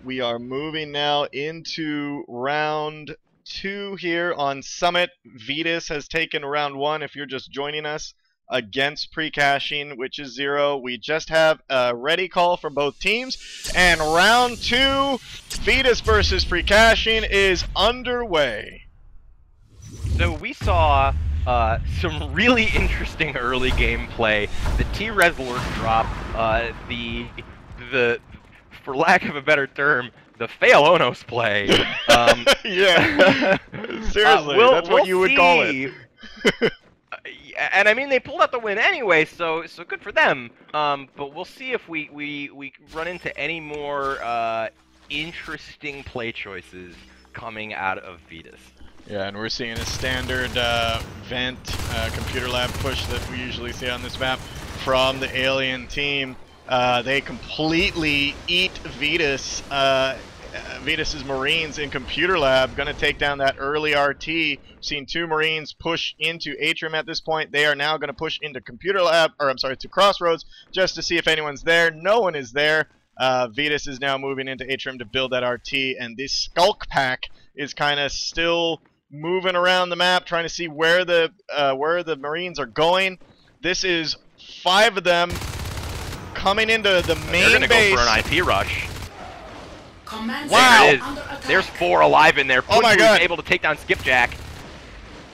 We are moving now into round 2 here on Summit. Vetus has taken round 1 if you're just joining us against Precaching, which is 0. We just have a ready call from both teams. And round 2, Vetus versus Precaching is underway. So we saw some really interesting early gameplay. The T-Res lurk drop, the for lack of a better term, the fail Onos play. Yeah, seriously, that's what you would call it. And I mean, they pulled out the win anyway, so good for them. But we'll see if we run into any more interesting play choices coming out of Vetus. Yeah, and we're seeing a standard vent computer lab push that we usually see on this map from the alien team. They completely eat Vetus. Vetus's Marines in computer lab, going to take down that early RT. Seen 2 Marines push into Atrium at this point. They are now going to push into computer lab, or I'm sorry, to Crossroads, just to see if anyone's there. No one is there. Vetus is now moving into Atrium to build that RT, and this Skulk Pack is kind of still moving around the map, trying to see where the Marines are going. This is 5 of them coming into the main base. They're going to go for an IP rush. Wow! There it is. There's 4 alive in there. Oh my God! Is able to take down Skipjack.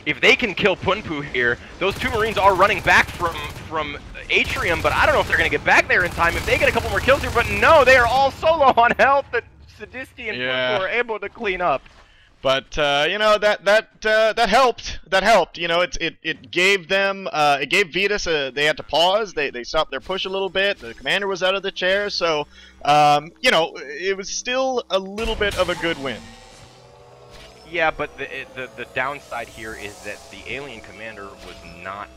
If they can kill Punpu here, those 2 Marines are running back from Atrium, but I don't know if they're going to get back there in time. If they get a couple more kills here, but no, they are all solo on health that Sadisti and Punpu are able to clean up. But you know, that helped. That helped. You know, it gave them it gave Vetus they had to pause. They stopped their push a little bit. The commander was out of the chair, so you know, it was still a little bit of a good win. Yeah, but the downside here is that the alien commander was not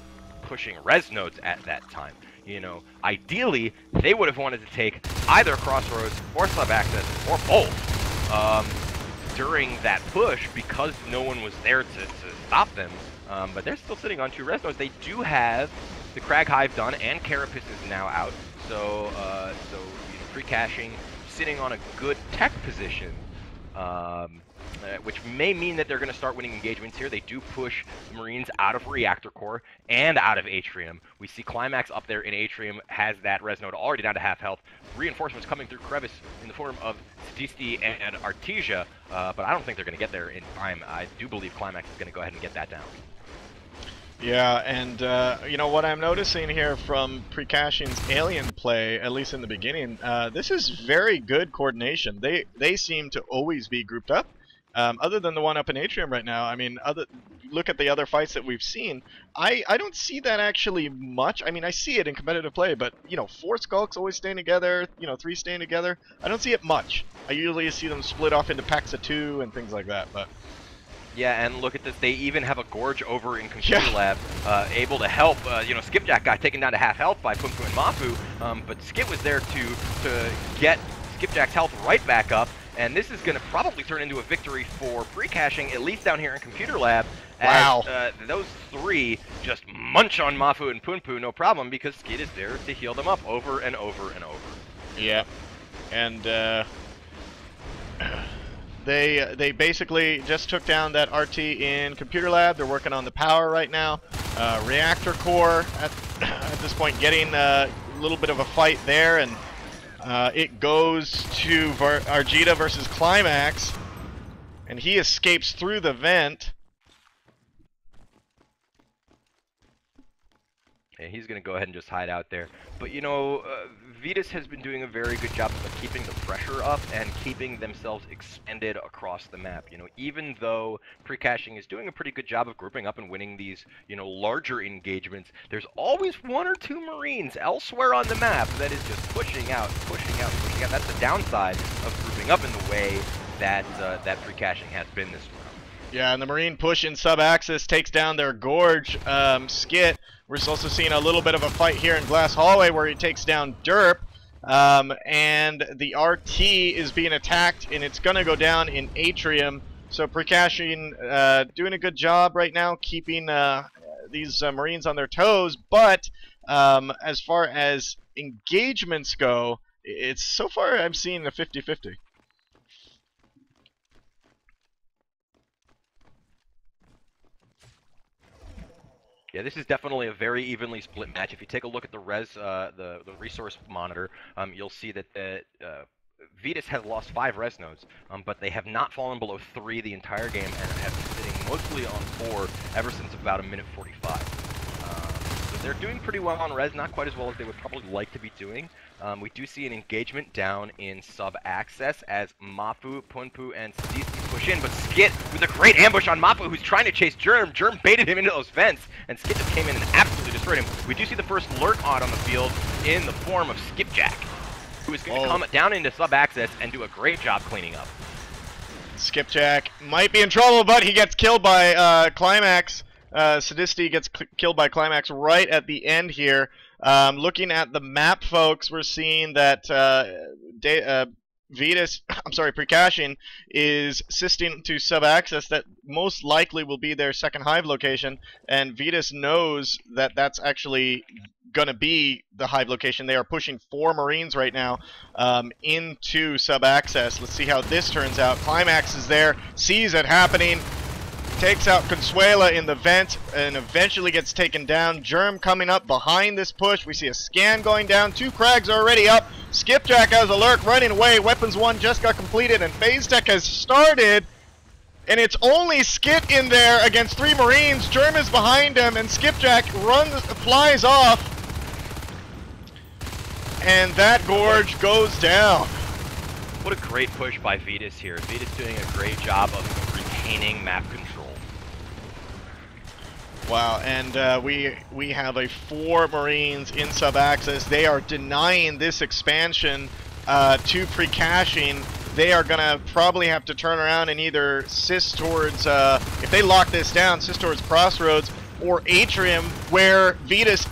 pushing res nodes at that time. You know, ideally they would have wanted to take either Crossroads or sub access or both. During that push, because no one was there to stop them, but they're still sitting on 2 res nodes. They do have the Crag Hive done, and Carapace is now out, so Precaching sitting on a good tech position, which may mean that they're going to start winning engagements here. They do push Marines out of Reactor Core and out of Atrium. We see Climax up there in Atrium has that res node already down to half health. Reinforcements coming through Crevice in the form of Sadisti and Artesia, but I don't think they're going to get there in time. I do believe Climax is going to go ahead and get that down. Yeah, and you know what I'm noticing here from Precaching's alien play, at least in the beginning, this is very good coordination. They seem to always be grouped up. Other than the one up in Atrium right now, I mean, look at the other fights that we've seen. I don't see that actually much. I mean, I see it in competitive play, but, you know, 4 Skulks always staying together, you know, 3 staying together. I don't see it much. I usually see them split off into packs of 2 and things like that, but... Yeah, and look at this. They even have a Gorge over in Computer Lab, able to help. You know, Skipjack got taken down to half health by Punpu and Mafu, but Skip was there to get Skipjack's health right back up. And this is going to probably turn into a victory for Precaching, at least down here in Computer Lab. Wow. As, those 3 just munch on Mafu and Punpu, no problem, because Skid is there to heal them up over and over and over. Yeah, and they basically just took down that RT in Computer Lab. They're working on the power right now. Reactor Core at this point getting a little bit of a fight there, and it goes to Argita versus Climax, and he escapes through the vent. Yeah, he's going to go ahead and just hide out there. But, you know, Vetus has been doing a very good job of keeping the pressure up and keeping themselves expanded across the map. You know, even though Precaching is doing a pretty good job of grouping up and winning these, you know, larger engagements, there's always 1 or 2 Marines elsewhere on the map that is just pushing out, pushing out, pushing out. That's the downside of grouping up in the way that that Precaching has been this round. Yeah, and the Marine push in sub-axis takes down their Gorge Skit. We're also seeing a little bit of a fight here in Glass Hallway where he takes down Derp. And the RT is being attacked, and it's going to go down in Atrium. So Precaching doing a good job right now keeping these Marines on their toes. But as far as engagements go, it's so far I'm seeing a 50-50. Yeah, this is definitely a very evenly split match. If you take a look at the the resource monitor, you'll see that Vetus has lost 5 res nodes, but they have not fallen below 3 the entire game and have been sitting mostly on 4 ever since about a minute 45. So they're doing pretty well on res, not quite as well as they would probably like to be doing. We do see an engagement down in sub-access as Mafu, Punpu, and Sadisti push in, but Skit with a great ambush on Mafu, who's trying to chase Germ. Germ baited him into those vents, and Skit just came in and absolutely destroyed him. We do see the first lurk on the field in the form of Skipjack, who is going to come down into sub-access and do a great job cleaning up. Skipjack might be in trouble, but he gets killed by Climax. Sadisti gets killed by Climax right at the end here. Looking at the map, folks, we're seeing that Precaching is assisting to sub-access. That most likely will be their second hive location, and Vetus knows that that's actually going to be the hive location. They are pushing 4 Marines right now into sub-access. Let's see how this turns out. Climax is there, sees it happening, takes out Consuela in the vent, and eventually gets taken down. Germ coming up behind this push. We see a scan going down. 2 Crags already up. Skipjack has a lurk running away. Weapons 1 just got completed, and Phase Tech has started. And it's only Skit in there against 3 Marines. Germ is behind him, and Skipjack flies off. And that Gorge goes down. What a great push by Vetus here. Vetus doing a great job of retaining map control. Wow, and we have a 4 Marines in sub-access. They are denying this expansion to Precaching. They are going to probably have to turn around and either sis towards, if they lock this down, sis towards Crossroads or Atrium, where Vetus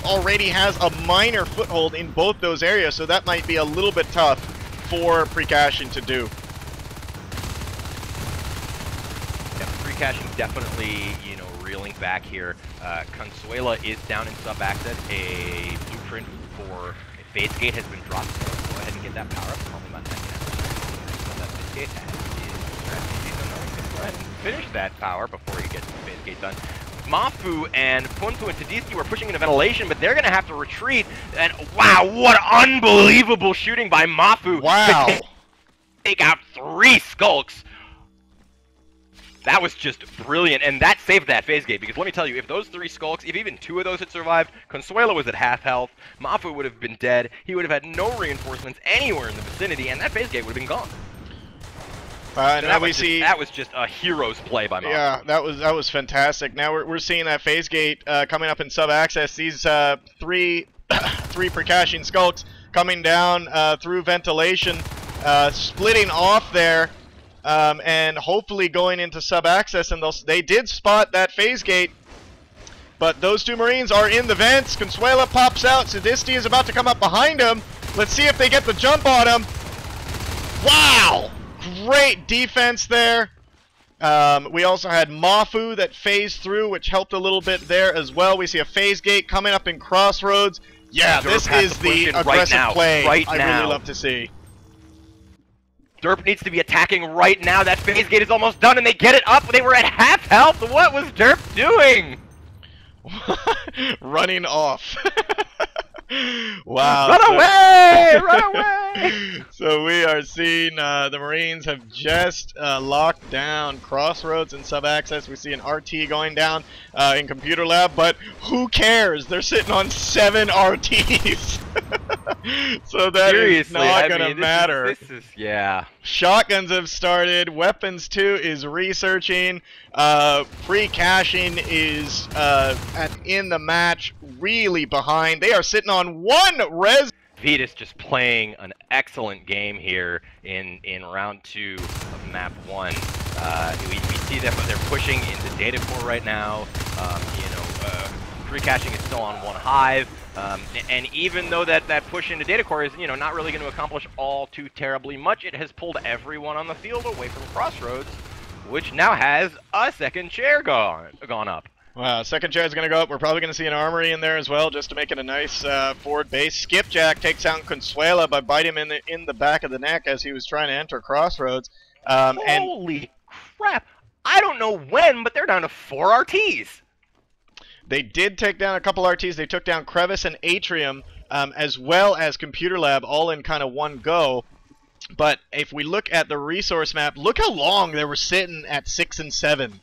already has a minor foothold in both those areas, so that might be a little bit tough for Precaching to do. Yeah, Precaching definitely, reeling back here. Consuela is down in sub-access. A blueprint for a Phase Gate has been dropped, so go ahead and get that power up. Probably about 9 so that Phase Gate go ahead and finish that power before he gets the Phase Gate done. Mafu and Punpu and Tadiski were pushing into ventilation, but they're going to have to retreat. And wow, what unbelievable shooting by Mafu! Wow! To take out 3 Skulks. That was just brilliant, and that saved that Phase Gate, because let me tell you, if those 3 Skulks, if even 2 of those had survived, Consuela was at half health, Mafu would have been dead, he would have had no reinforcements anywhere in the vicinity, and that Phase Gate would have been gone. So that was just a hero's play by Mafu. Yeah, that was fantastic. Now we're seeing that Phase Gate coming up in sub-access. These 3 Precaching Skulks coming down through ventilation, splitting off there. And hopefully going into sub-access, and they did spot that Phase Gate, but those 2 Marines are in the vents. Consuela pops out. Sadisti is about to come up behind him. Let's see if they get the jump on him. Wow! Great defense there. We also had Mafu that phased through, which helped a little bit there as well. We see a Phase Gate coming up in Crossroads. Yeah, this is the aggressive play I really love to see. Derp needs to be attacking right now. That Phase Gate is almost done, and they get it up. They were at half health. What was Derp doing? Running off. Wow. Run away! Run away! So we are seeing the Marines have just locked down Crossroads and sub-access. We see an RT going down in Computer Lab, but who cares? They're sitting on 7 RTs. So that is not going to matter. Yeah. Shotguns have started. Weapons 2 is researching. Precaching is in the match, really behind. They are sitting on 1 res. Vetus just playing an excellent game here in round 2 of map 1. We see that, but they're pushing into data core right now. Precaching is still on 1 hive. And even though that push into data core is, not really going to accomplish all too terribly much, it has pulled everyone on the field away from Crossroads, which now has a second chair gone up. Wow, second chair is going to go up. We're probably going to see an armory in there as well, just to make it a nice forward base. Skipjack takes out Consuela by biting him in the back of the neck as he was trying to enter Crossroads. Holy crap! I don't know when, but they're down to 4 RTs. They did take down a couple RTs. They took down Crevice and Atrium, as well as Computer Lab, all in kind of one go. But if we look at the resource map, look how long they were sitting at 6 and 7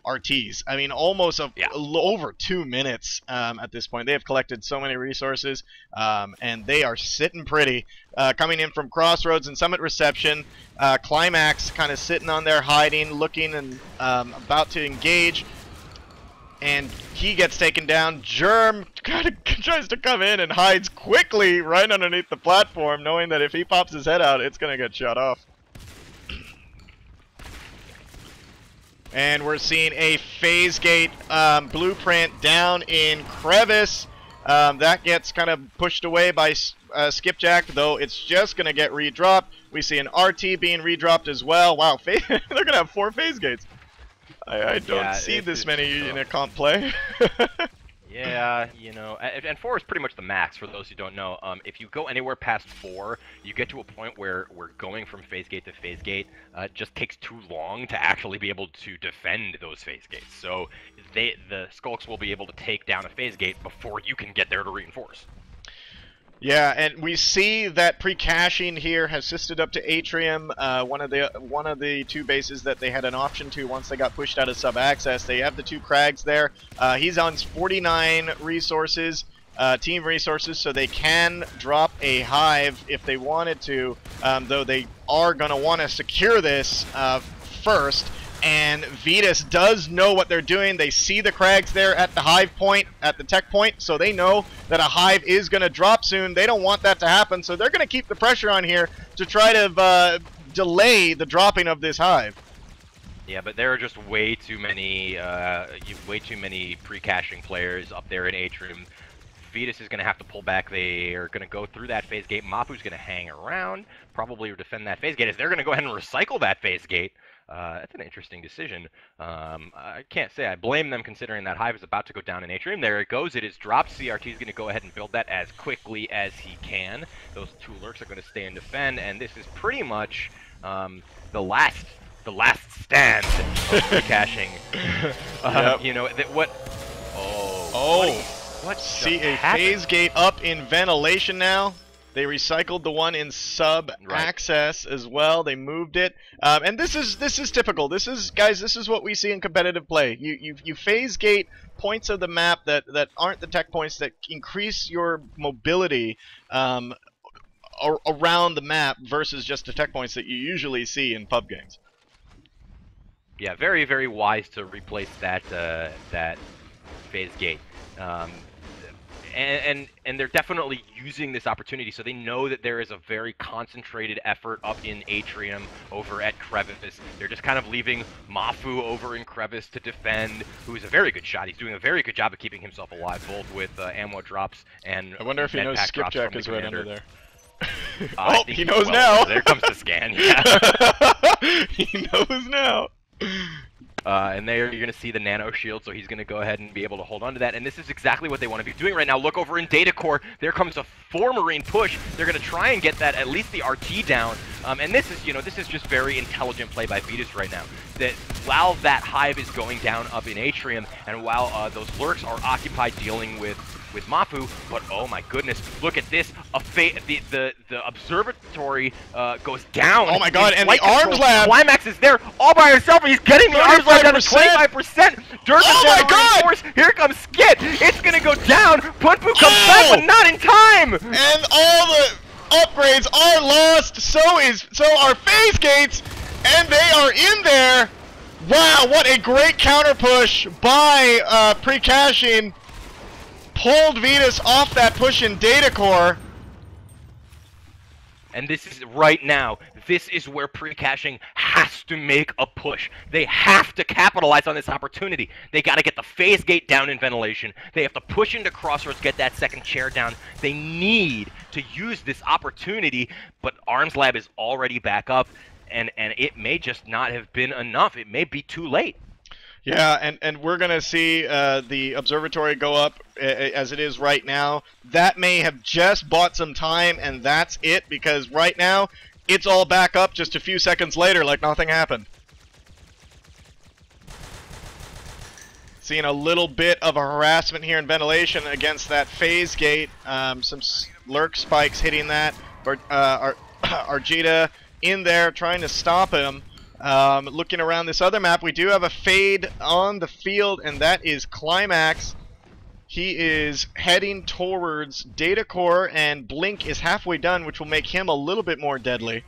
RTs. I mean, almost over 2 minutes at this point. They have collected so many resources, and they are sitting pretty. Coming in from Crossroads and Summit Reception, Climax kind of sitting on there, hiding, looking, and about to engage. And he gets taken down. Germ kind of tries to come in and hides quickly right underneath the platform, knowing that if he pops his head out, it's going to get shot off. And we're seeing a phase gate blueprint down in Crevice. That gets kind of pushed away by Skipjack, though it's just going to get redropped. We see an RT being redropped as well. Wow, they're going to have 4 phase gates. I don't see this many in a comp play. Yeah, you know, and 4 is pretty much the max for those who don't know. If you go anywhere past 4, you get to a point where going from phase gate to phase gate just takes too long to actually be able to defend those phase gates. So the Skulks will be able to take down a phase gate before you can get there to reinforce. Yeah, and we see that Precaching here has assisted up to Atrium, one of the 2 bases that they had an option to once they got pushed out of sub-access. They have the 2 Crags there. He's on 49 resources, team resources, so they can drop a Hive if they wanted to, though they are going to want to secure this first. And Vetus does know what they're doing. They see the Crags there at the Hive point, at the tech point, so they know that a Hive is going to drop soon. They don't want that to happen, so they're going to keep the pressure on here to try to delay the dropping of this Hive. Yeah, but there are just way too many Precaching players up there in Atrium. Vetus is going to have to pull back. They are going to go through that phase gate. Mapu's going to hang around, probably defend that phase gate, as they're going to go ahead and recycle that phase gate. That's an interesting decision. I can't say I blame them, considering that Hive is about to go down in Atrium. There it goes. It is dropped. CRT is going to go ahead and build that as quickly as he can. Those 2 lurks are going to stay and defend, and this is pretty much the last stand of Precaching. You know what? What see a phase gate up in ventilation now. They recycled the one in sub-access as well. They moved it, and this is typical. This is what we see in competitive play. You phase gate points of the map that aren't the tech points that increase your mobility around the map versus just the tech points that you usually see in pub games. Yeah, very, very wise to replace that phase gate. And they're definitely using this opportunity, so they know that there is a very concentrated effort up in Atrium over at Crevice. They're just kind of leaving Mafu over in Crevice to defend, who is a very good shot. He's doing a very good job of keeping himself alive, both with ammo drops and I wonder if he knows Skipjack is right under there. Oh, he knows now. There comes the scan. Yeah. He knows now. And there you're going to see the nano shield, so he's going to go ahead and be able to hold on to that. And this is exactly what they want to be doing right now. Look over in Data Core. There comes a 4 Marine push. They're going to try and get that, at least the RT down. And this is just very intelligent play by Vetus right now. That while that Hive is going down up in Atrium, and while those lurks are occupied dealing with Mafu, but oh my goodness, look at this! The observatory goes down. Oh my god! And the arms lab. Climax is there all by himself. He's getting the arms lab down to 25%. Oh my god! Here comes Skit. It's gonna go down. Punpu comes back, but not in time. And all the upgrades are lost. So are phase gates, and they are in there. Wow! What a great counter push by Precaching. Pulled Vetus off that push in Data Core. And this is right now. This is where Precaching has to make a push. They have to capitalize on this opportunity. They got to get the phase gate down in ventilation. They have to push into Crossroads, get that second chair down. They need to use this opportunity, but Arms Lab is already back up, and it may just not have been enough. It may be too late. Yeah, and we're going to see the observatory go up as it is right now. That may have just bought some time, and that's it, because right now, it's all back up just a few seconds later like nothing happened. Seeing a little bit of a harassment here in ventilation against that phase gate. Some lurk spikes hitting that. Argita in there trying to stop him. Looking around this other map, we do have a fade on the field, and that is Climax. He is heading towards Data Core, and Blink is halfway done, which will make him a little bit more deadly.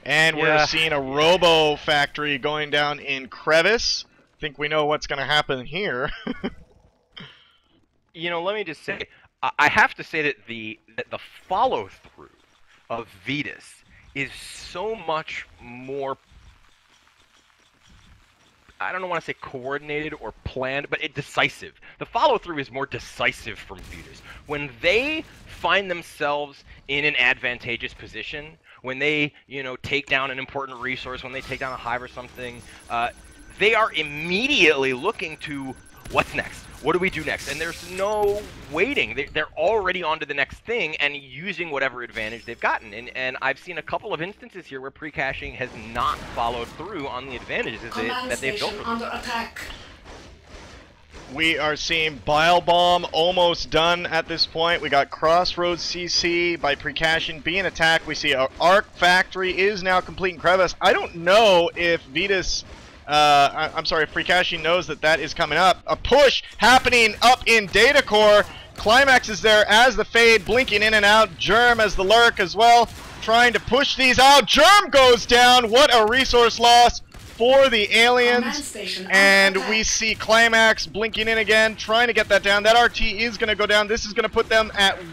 And we're seeing a Robo Factory going down in Crevice. I think we know what's going to happen here. You know, let me just say, I have to say that the follow-through of Vetus is so much more, I don't want to say coordinated or planned, but decisive. The follow-through is more decisive from Vetus. When they find themselves in an advantageous position, when they, you know, take down an important resource, when they take down a hive or something, they are immediately looking to what's next? What do we do next? And there's no waiting. They're already on to the next thing and using whatever advantage they've gotten. And I've seen a couple of instances here where Precaching has not followed through on the advantages that they've built. Under attack. We are seeing Bile Bomb almost done at this point. We got Crossroads CC by Precaching being attacked. We see our Arc Factory is now complete in Crevice. I don't know if Vetus... I'm sorry, if Precaching knows that that is coming up. A push happening up in Data Core. Climax is there as the fade, blinking in and out. Germ as the lurk as well, trying to push these out. Germ goes down. What a resource loss for the aliens. And we see Climax blinking in again, trying to get that down. That RT is going to go down. This is going to put them at two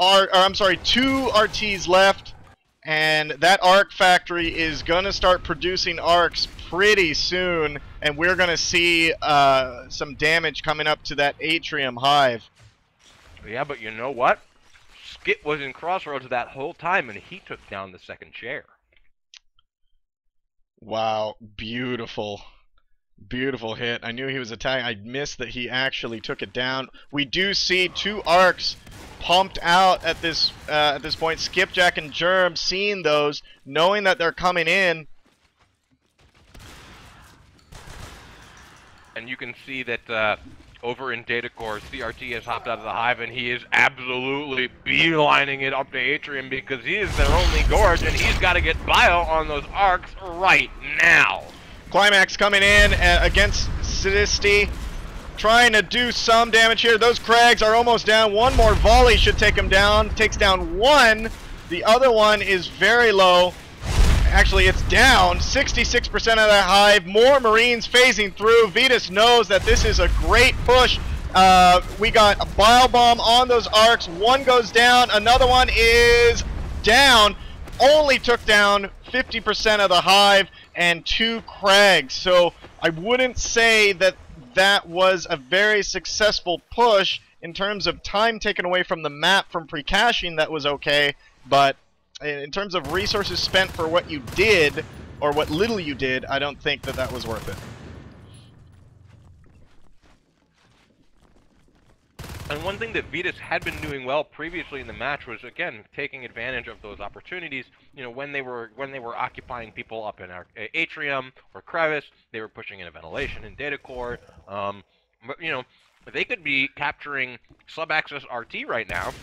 RTs left. And that Arc Factory is going to start producing arcs pretty soon, and we're going to see some damage coming up to that Atrium Hive. Yeah, but you know what? Skit was in Crossroads that whole time, and he took down the second chair. Wow, beautiful. Beautiful hit. I knew he was attacking. I missed that he actually took it down. We do see two arcs pumped out at this point. Skipjack and Germ seeing those, knowing that they're coming in. And you can see that over in Data Core, CRT has hopped out of the hive, and he is absolutely beelining it up to Atrium because he is their only gorge, and he's got to get Bio on those arcs right now. Climax coming in against Sidisti, trying to do some damage here. Those Crags are almost down. One more volley should take him down. Takes down one. The other one is very low. Actually, it's down. 66% of that hive. More Marines phasing through. Vetus knows that this is a great push. We got a Bile Bomb on those arcs. One goes down. Another one is down. Only took down 50% of the hive and two Crags. So I wouldn't say that that was a very successful push in terms of time taken away from the map from Precaching. That was okay, but in terms of resources spent for what you did, or what little you did, I don't think that that was worth it. And one thing that Vetus had been doing well previously in the match was, again, taking advantage of those opportunities. You know, when they were occupying people up in our Atrium or Crevice, they were pushing into ventilation and Data Core. But you know, they could be capturing sub-access RT right now.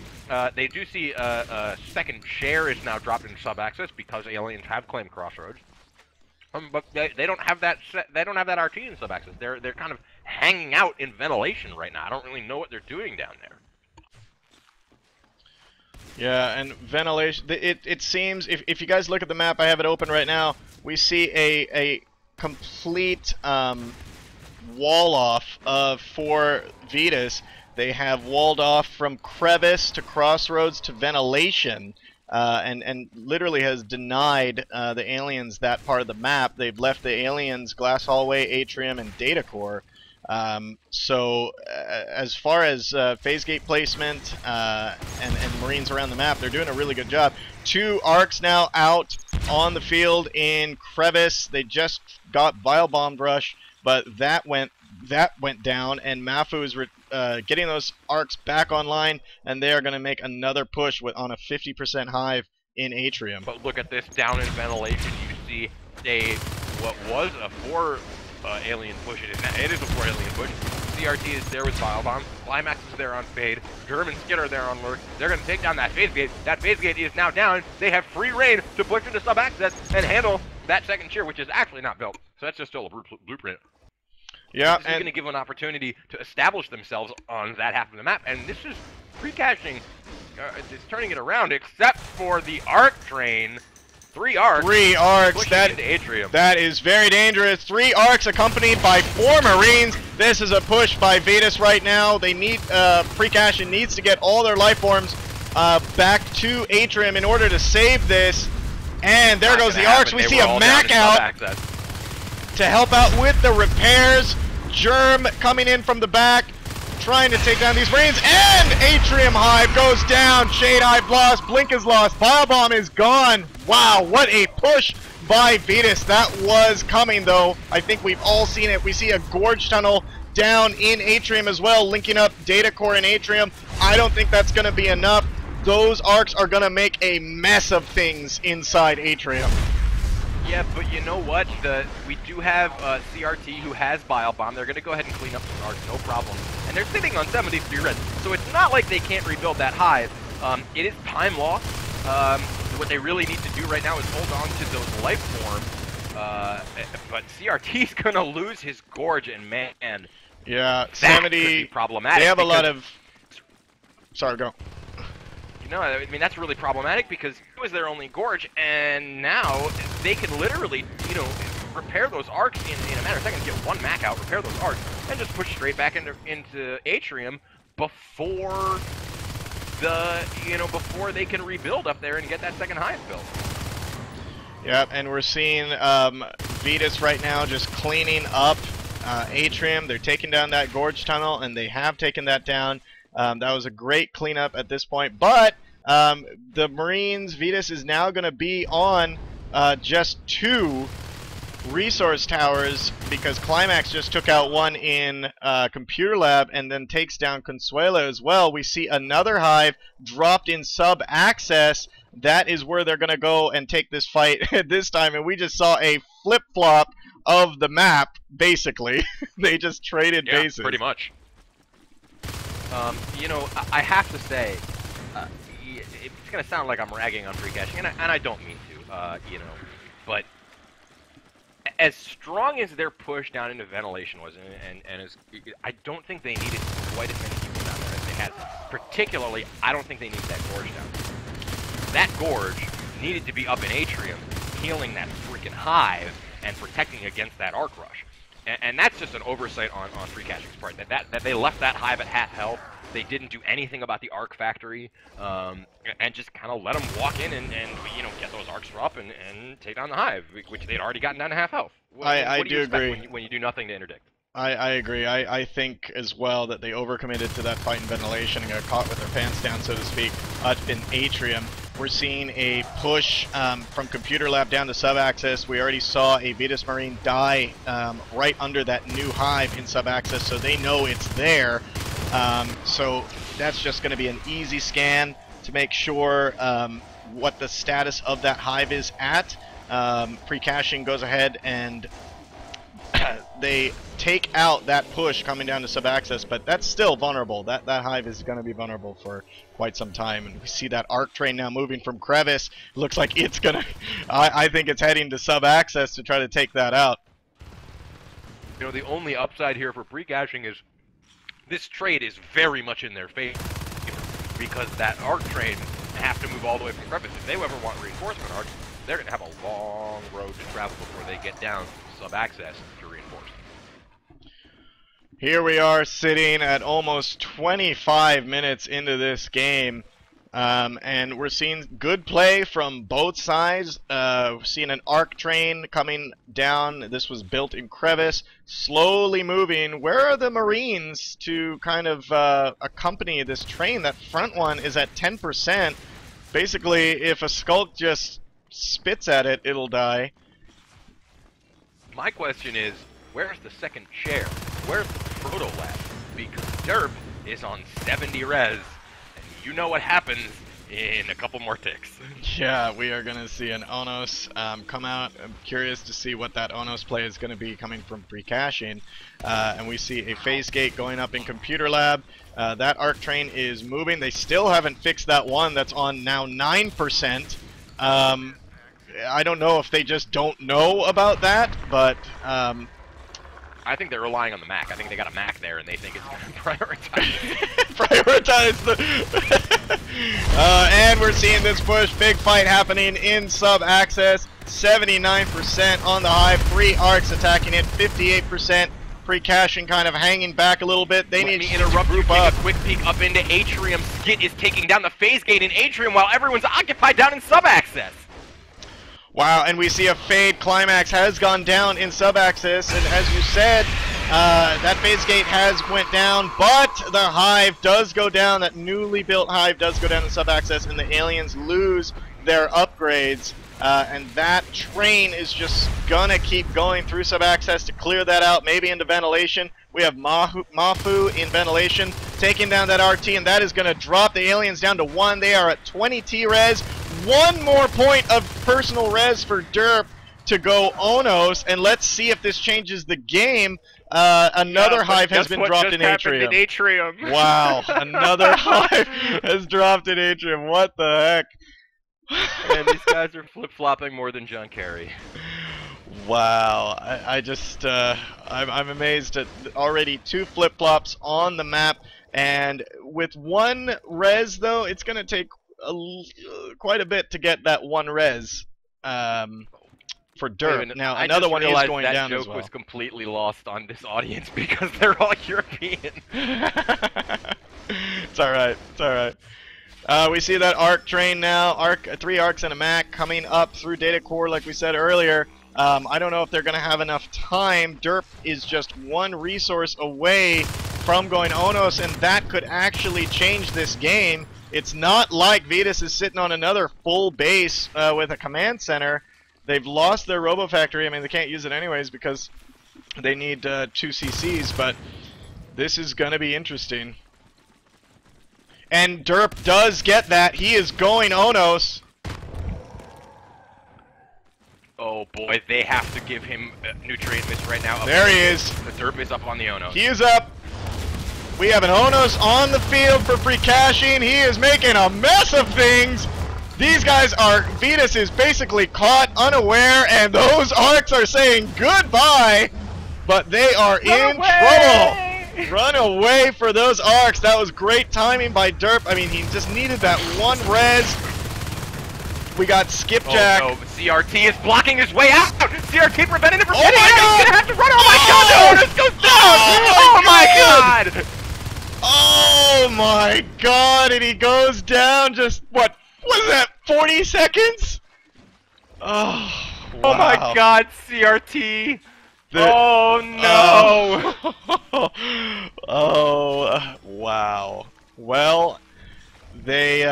They do see a second share is now dropped into sub-access because aliens have claimed Crossroads. But they don't have that. They don't have that RT in sub-access. They're kind of hanging out in ventilation right now. I don't really know what they're doing down there. Yeah, and ventilation. It seems if you guys look at the map, I have it open right now. We see a complete wall off for Vetus. They have walled off from Crevice to Crossroads to ventilation. And literally has denied the aliens that part of the map. They've left the aliens Glass Hallway, Atrium, and Data Core. So as far as phase gate placement and Marines around the map, they're doing a really good job. Two arcs now out on the field in Crevice. They just got Vile Bomb Rush, but that went down, and Mafu is getting those arcs back online, and they are going to make another push on a 50% hive in Atrium. But look at this, down in ventilation, you see what was a 4 alien push. It is a 4 alien push. CRT is there with Biobomb. Climax is there on Fade. Germ and Skid are there on Lurk. They're going to take down that phase gate. That phase gate is now down. They have free reign to push into sub-access and handle that second tier, which is actually not built. So that's just still a blueprint. Yeah, this is going to give them an opportunity to establish themselves on that half of the map. And this is Precaching. It's turning it around, except for the arc train. 3 arcs. 3 arcs. Into Atrium. That is very dangerous. 3 arcs accompanied by 4 Marines. This is a push by Vetus right now. They need Precaching needs to get all their life forms back to Atrium in order to save this. And there goes the arcs. We see a Mac out to help out with the repairs. Germ coming in from the back, trying to take down these Marines, and Atrium Hive goes down. Shade Hive lost, Blink is lost, Biobomb is gone. Wow, what a push by Vetus. That was coming though. I think we've all seen it. We see a Gorge Tunnel down in Atrium as well, linking up Data Core and Atrium. I don't think that's going to be enough. Those arcs are going to make a mess of things inside Atrium. Yeah, but you know what? We do have CRT who has Biobomb. They're going to go ahead and clean up some arcs, no problem. And they're sitting on 73 reds, so it's not like they can't rebuild that hive. It is time loss. What they really need to do right now is hold on to those life forms. But CRT's going to lose his Gorge, and man, yeah, that 70 could be problematic. They have a lot of. Sorry, go. No, I mean, that's really problematic because it was their only Gorge, and now they can literally, repair those arcs in a matter of seconds, get 1 Mac out, repair those arcs, and just push straight back into Atrium before before they can rebuild up there and get that second hive built. Yep, and we're seeing Vetus right now just cleaning up Atrium. They're taking down that Gorge Tunnel, and they have taken that down. That was a great cleanup at this point, but the Marines, Vetus is now going to be on just 2 resource towers because Climax just took out 1 in Computer Lab and then takes down Consuelo as well. We see another hive dropped in sub-access. That is where they're going to go and take this fight this time, and we just saw a flip-flop of the map, basically. They just traded bases. Pretty much. I have to say, it's going to sound like I'm ragging on Precaching, and I don't mean to, but as strong as their push down into ventilation was, I don't think they needed quite as many people down there as they had. Particularly, I don't think they needed that Gorge down there. That Gorge needed to be up in Atrium, healing that freaking hive and protecting against that arc rush. And that's just an oversight on Precaching's part. That they left that hive at half health. They didn't do anything about the arc factory, and just kind of let them walk in and get those arcs up and take down the hive, which they'd already gotten down to half health. I do do agree. When you do nothing to interdict? I agree. I think as well that they overcommitted to that fight in ventilation and got caught with their pants down, so to speak, in Atrium. We're seeing a push from Computer Lab down to sub-access. We already saw a Vetus Marine die right under that new hive in sub-access, so they know it's there. So that's just going to be an easy scan to make sure what the status of that hive is at. Precaching goes ahead and they take out that push coming down to sub-access, but that's still vulnerable. That hive is going to be vulnerable for quite some time, and we see that arc train now moving from Crevice. Looks like it's going to... I think it's heading to sub-access to try to take that out. The only upside here for Precaching is this trade is very much in their favor because that arc train have to move all the way from Crevice. If they ever want reinforcement arcs, they're going to have a long road to travel before they get down to sub-access to reinforce. Here we are sitting at almost 25 minutes into this game, and we're seeing good play from both sides. We're seeing an arc train coming down. This was built in Crevice, slowly moving. Where are the Marines to kind of accompany this train? That front one is at 10%. Basically, if a Skulk just spits at it, it'll die. My question is, where's the second chair? Where's the Proto Lab? Because Derp is on 70 res, and you know what happens in a couple more ticks. Yeah, we are going to see an Onos come out. I'm curious to see what that Onos play is going to be coming from Precaching. And we see a phase gate going up in Computer Lab. That arc train is moving. They still haven't fixed that one that's on now 9%. I don't know if they just don't know about that, but... I think they're relying on the Mac. I think they got a Mac there, and they think it's going to prioritize. Prioritize the... and we're seeing this push. Big fight happening in sub-access. 79% on the hive. 3 arcs attacking it. 58%. Precaching kind of hanging back a little bit. They need to interrupt group you. up. Take a quick peek up into Atrium. Skit is taking down the phase gate in Atrium while everyone's occupied down in sub-access. Wow, and we see a fade. Climax has gone down in sub-access, and as you said, that phase gate has went down, but the hive does go down. That newly built hive does go down in sub-access, and the aliens lose their upgrades. And that train is just gonna keep going through sub-access to clear that out, maybe into ventilation. We have Mafu in ventilation, taking down that RT, and that is gonna drop the aliens down to 1. They are at 20 T-res. 1 more point of personal res for Derp to go Onos, and let's see if this changes the game. Another hive has been dropped in Atrium. Wow, another hive has dropped in Atrium. What the heck? And these guys are flip-flopping more than John Kerry. Wow, I just, I'm amazed at already 2 flip-flops on the map, and with 1 res, though, it's going to take quite a bit to get that 1 res for Derp. Now, another one is going down as well. That joke was completely lost on this audience because they're all European. It's alright, it's alright. We see that arc train now, 3 arcs and a Mac coming up through data core like we said earlier. I don't know if they're going to have enough time. Derp is just 1 resource away from going Onos, and that could actually change this game. It's not like Vetus is sitting on another full base with a command center. They've lost their Robo Factory. I mean, they can't use it anyways because they need 2 CCs, but this is going to be interesting. And Derp does get that. He is going Onos. Oh boy, they have to give him Nutrient Mist right now. There he is. The Derp is up on the Onos. He is up. We have an Onos on the field for Precaching. He is making a mess of things. These guys are, Vetus is basically caught unaware, and those arcs are saying goodbye, but they are in trouble. Run away for those arcs. That was great timing by Derp. I mean, he just needed that 1 res. We got Skipjack. Oh no, CRT is blocking his way out. CRT prevented him from getting out. He's gonna have to run. Oh my god, the Onos goes down. Oh my god. Oh my god, and he goes down just, what was that, 40 seconds? Oh, wow. Oh my god, CRT. Oh no. Oh, wow. Well, they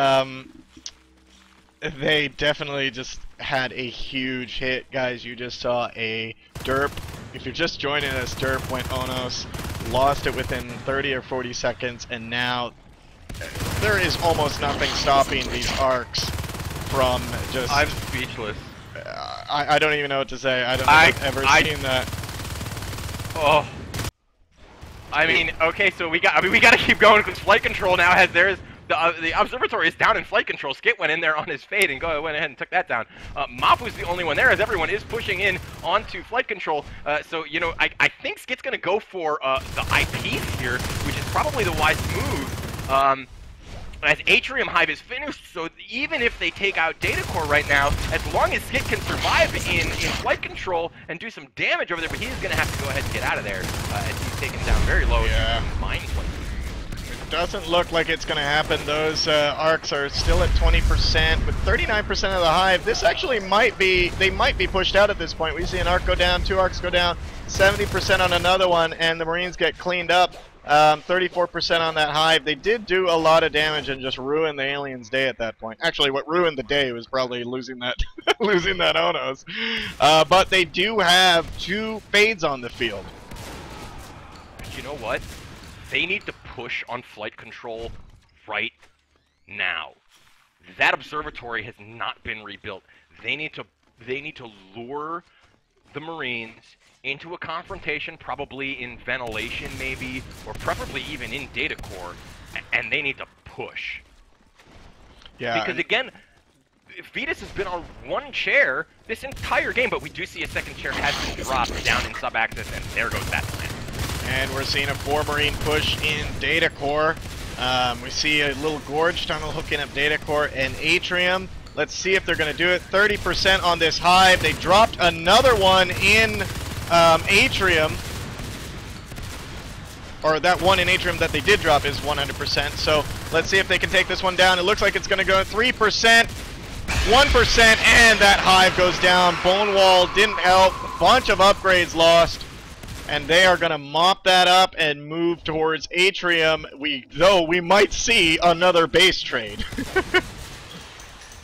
definitely just had a huge hit, guys. You just saw a Derp. If you're just joining us, Derp went Onos, lost it within 30 or 40 seconds, and now there is almost nothing stopping these arcs from just... I'm speechless. I don't even know what to say. I don't know if I've ever seen that. Oh. I mean, okay, so we gotta keep going because flight control now has theirs. The observatory is down in flight control. Skit went in there on his fade and went ahead and took that down. Mafu's the only one there, as everyone is pushing in onto flight control. So, you know, I think Skit's going to go for the IPs here, which is probably the wise move. As Atrium Hive is finished, so even if they take out Data Core right now, as long as Skit can survive in flight control and do some damage over there, but he is going to have to go ahead and get out of there as he's taken down very low. Yeah. Mind Flight. Doesn't look like it's going to happen. Those arcs are still at 20%, with 39% of the hive. This actually might be, they might be pushed out at this point. We see an arc go down, 2 arcs go down, 70% on another one, and the Marines get cleaned up. 34% on that hive. They did do a lot of damage and just ruin the aliens' day at that point. Actually, what ruined the day was probably losing that losing that Onos. But they do have 2 fades on the field. You know what? They need to push on flight control right now. That observatory has not been rebuilt. They need to lure the Marines into a confrontation, probably in ventilation maybe, or preferably even in data core, and they need to push. Yeah. Because again, Vetus has been on one chair this entire game, but we do see a second chair has been dropped down in sub-axis, and there goes that plan. And we're seeing a 4-Marine push in data core. We see a little gorge tunnel hooking up data core and atrium. Let's see if they're going to do it. 30% on this hive. They dropped another one in atrium. Or that one in atrium that they did drop is 100%. So let's see if they can take this one down. It looks like it's going to go 3%, 1%, and that hive goes down. Bone wall didn't help. A bunch of upgrades lost. And they are going to mop that up and move towards atrium. Though we might see another base trade.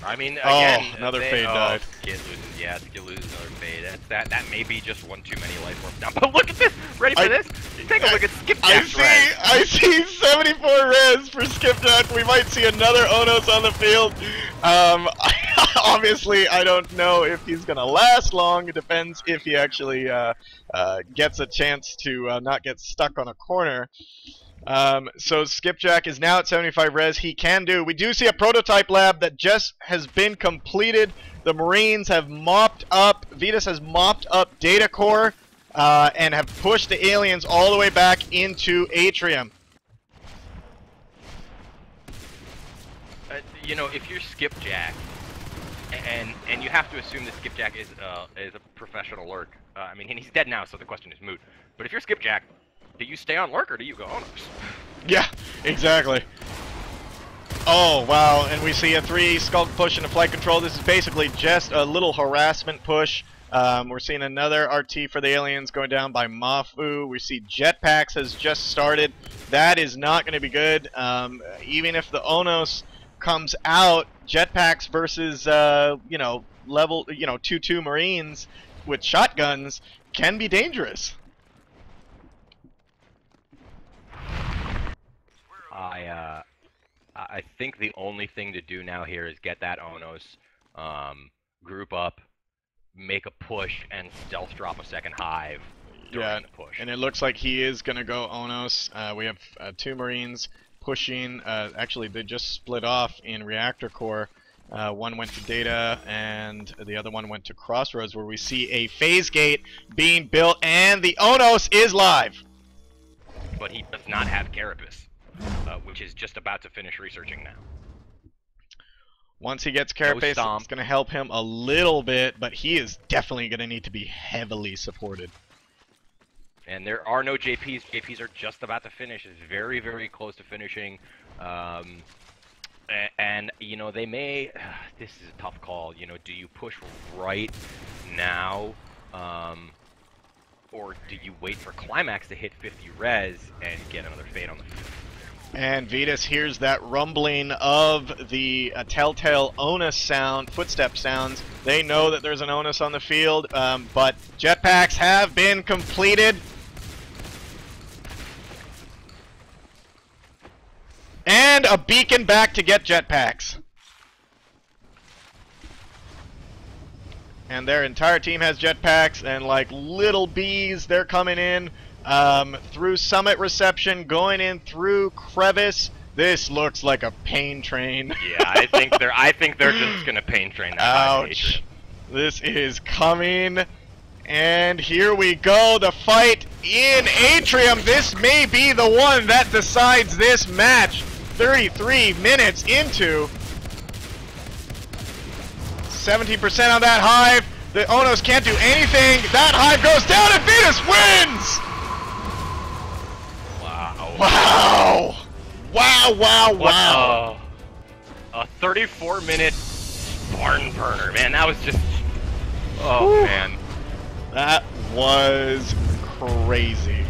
I mean, again, another fade died. Skid loses another fade. That may be just one too many life forms down. But look at this! Ready for this? Take a look at Skipjack's res. I see 74 res for Skipjack. We might see another Onos on the field. Obviously, I don't know if he's going to last long. It depends if he actually gets a chance to not get stuck on a corner. So Skipjack is now at 75 res. He can do. We do see a prototype lab that just has been completed. The Marines have mopped up. Vetus has mopped up data core and have pushed the aliens all the way back into atrium. You know, if you're Skipjack, and you have to assume that Skipjack is a professional lurk. I mean, he's dead now, so the question is moot. But if you're Skipjack, do you stay on lurk or do you go Onos? Yeah, exactly. Oh, wow, and we see a 3 skulk push into flight control. This is basically just a little harassment push. We're seeing another RT for the aliens going down by Mafu. We see jetpacks has just started. That is not going to be good. Even if the Onos comes out, jetpacks versus, level, 2-2 Marines with shotguns can be dangerous. I think the only thing to do now here is get that Onos, group up, make a push, and stealth drop a second hive during the push. And it looks like he is going to go Onos. We have 2 Marines pushing. Actually, they just split off in reactor core. One went to data, and the other one went to crossroads, where we see a phase gate being built, and the Onos is live. But he does not have Carapace, which is just about to finish researching now. Once he gets Carapace, it's going to help him a little bit, but he is definitely going to need to be heavily supported. And there are no JPs. JPs are just about to finish. It's very, very close to finishing. And, they may... this is a tough call. Do you push right now? Or do you wait for Climax to hit 50 res and get another fade on the field? And Vetus hears that rumbling of the telltale Onus sound, footstep sounds. They know that there's an Onus on the field, but jetpacks have been completed. And a beacon back to get jetpacks. And their entire team has jetpacks, and like little bees, they're coming in through Summit Reception, going in through Crevice. This looks like a pain train. Yeah, I think they're just gonna pain train that. Ouch! This is coming, and here we go. The fight in Atrium. This may be the one that decides this match. 33 minutes into. 17% on that hive. The Onos can't do anything. That hive goes down and Vetus wins! Wow. Wow! Wow, wow, wow. A 34-minute barn burner, man. That was just... Oh, man. That was crazy.